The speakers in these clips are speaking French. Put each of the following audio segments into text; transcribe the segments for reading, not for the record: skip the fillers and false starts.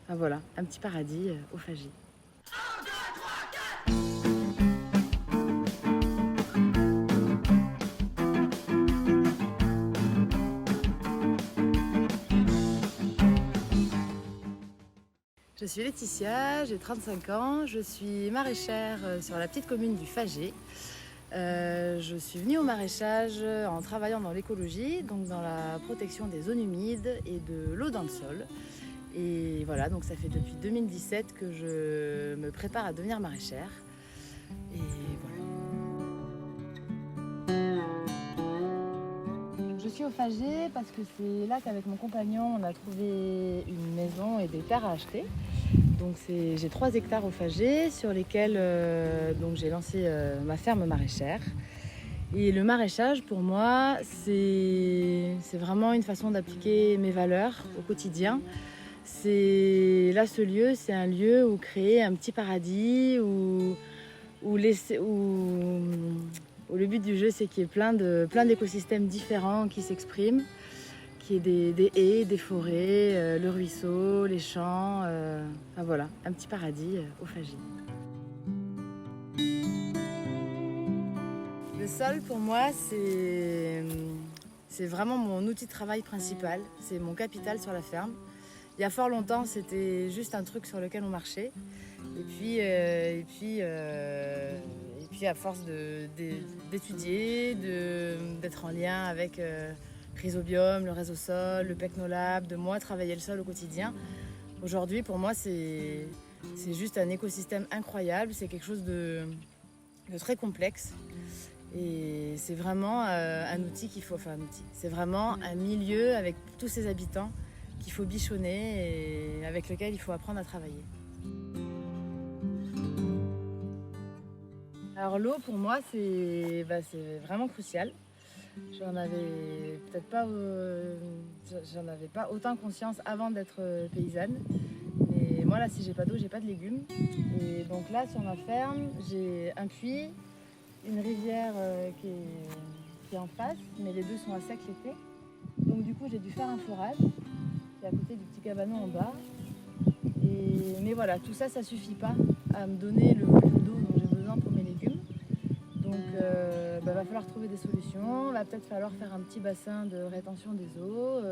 Ah voilà, un petit paradis au Fagey. Je suis Laetitia, j'ai 35 ans, je suis maraîchère sur la petite commune du Fagey. Je suis venue au maraîchage en travaillant dans l'écologie, donc dans la protection des zones humides et de l'eau dans le sol. Et voilà, donc ça fait depuis 2017 que je me prépare à devenir maraîchère. Et voilà. Je suis au Fagey parce que c'est là qu'avec mon compagnon, on a trouvé une maison et des terres à acheter. Donc j'ai 3 hectares au Fagey sur lesquels donc j'ai lancé ma ferme maraîchère. Et le maraîchage, pour moi, c'est vraiment une façon d'appliquer mes valeurs au quotidien. Là, ce lieu, c'est un lieu où créer un petit paradis, où le but du jeu, c'est qu'il y ait plein d'écosystèmes différents qui s'expriment, qu'il y ait des haies, des forêts, le ruisseau, les champs. Enfin voilà, un petit paradis au Fagey. Le sol, pour moi, c'est vraiment mon outil de travail principal. C'est mon capital sur la ferme. Il y a fort longtemps, c'était juste un truc sur lequel on marchait. Et puis à force d'étudier, d'être en lien avec Rhizobium, le réseau sol, le Pecnolab, de moi travailler le sol au quotidien. Aujourd'hui, pour moi, c'est juste un écosystème incroyable. C'est quelque chose de très complexe. Et c'est vraiment un outil qu'il faut, enfin un outil, c'est vraiment un milieu avec tous ses habitants qu'il faut bichonner et avec lequel il faut apprendre à travailler. Alors l'eau pour moi c'est vraiment crucial. J'en avais peut-être pas, j'en avais pas autant conscience avant d'être paysanne. Mais moi là si j'ai pas d'eau, j'ai pas de légumes. Et donc là sur ma ferme, j'ai un puits, une rivière qui est en face, mais les deux sont à sec l'été. Donc du coup j'ai dû faire un forage qui est à côté du petit cabanon en bas. Mais voilà, tout ça, ça suffit pas à me donner le volume d'eau dont j'ai besoin pour mes légumes. Donc va falloir trouver des solutions. Va peut-être falloir faire un petit bassin de rétention des eaux.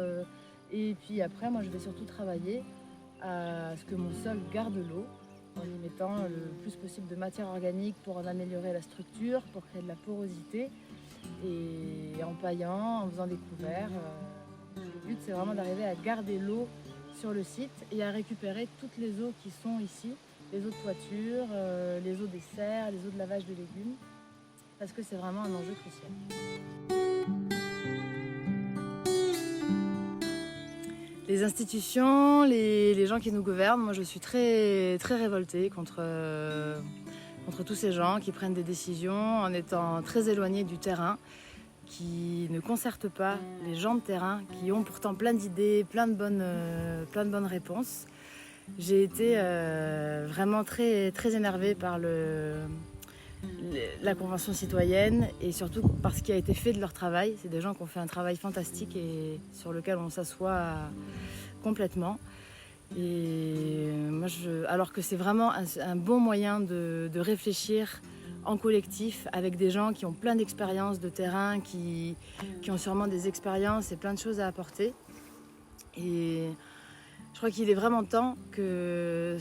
Et puis après, moi je vais surtout travailler à ce que mon sol garde l'eau en y mettant le plus possible de matière organique pour en améliorer la structure, pour créer de la porosité et en paillant, en faisant des couverts. Le but c'est vraiment d'arriver à garder l'eau sur le site et à récupérer toutes les eaux qui sont ici, les eaux de toiture, les eaux des serres, les eaux de lavage de légumes, parce que c'est vraiment un enjeu crucial. Les institutions, les gens qui nous gouvernent, moi je suis très, très révoltée contre tous ces gens qui prennent des décisions en étant très éloignés du terrain, qui ne concertent pas les gens de terrain, qui ont pourtant plein d'idées, plein de bonnes réponses. J'ai été vraiment très, très énervée par la Convention citoyenne et surtout par ce qui a été fait de leur travail. C'est des gens qui ont fait un travail fantastique et sur lequel on s'assoit complètement. Et moi, alors que c'est vraiment un bon moyen de réfléchir en collectif avec des gens qui ont plein d'expériences de terrain, qui ont sûrement des expériences et plein de choses à apporter. Et je crois qu'il est vraiment temps que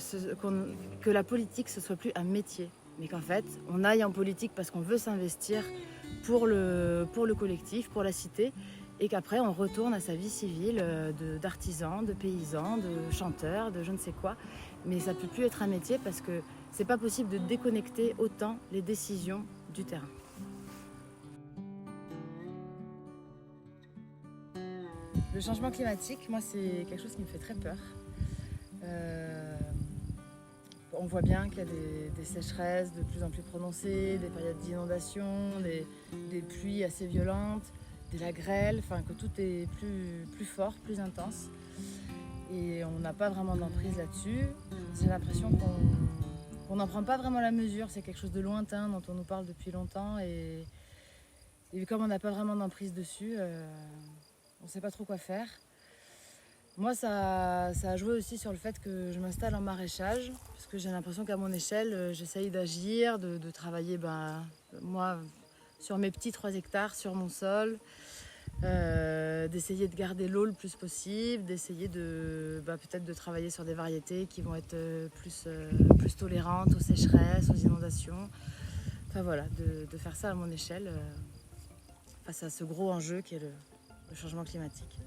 la politique ce soit plus un métier, mais qu'en fait on aille en politique parce qu'on veut s'investir pour le collectif, pour la cité, et qu'après on retourne à sa vie civile d'artisan, de paysan, de chanteur, de je ne sais quoi. Mais ça ne peut plus être un métier parce que c'est pas possible de déconnecter autant les décisions du terrain. Le changement climatique, moi c'est quelque chose qui me fait très peur. On voit bien qu'il y a des sécheresses de plus en plus prononcées, des périodes d'inondation, des pluies assez violentes, la grêle, enfin que tout est plus fort, plus intense. Et on n'a pas vraiment d'emprise là-dessus. J'ai l'impression qu'on n'en prend pas vraiment la mesure, c'est quelque chose de lointain dont on nous parle depuis longtemps. Et comme on n'a pas vraiment d'emprise dessus, on ne sait pas trop quoi faire. Moi, ça a joué aussi sur le fait que je m'installe en maraîchage, parce que j'ai l'impression qu'à mon échelle, j'essaye d'agir, de travailler, moi, sur mes petits 3 hectares, sur mon sol, d'essayer de garder l'eau le plus possible, d'essayer peut-être de travailler sur des variétés qui vont être plus tolérantes aux sécheresses, aux inondations. Enfin voilà, de faire ça à mon échelle face à ce gros enjeu qui est le changement climatique.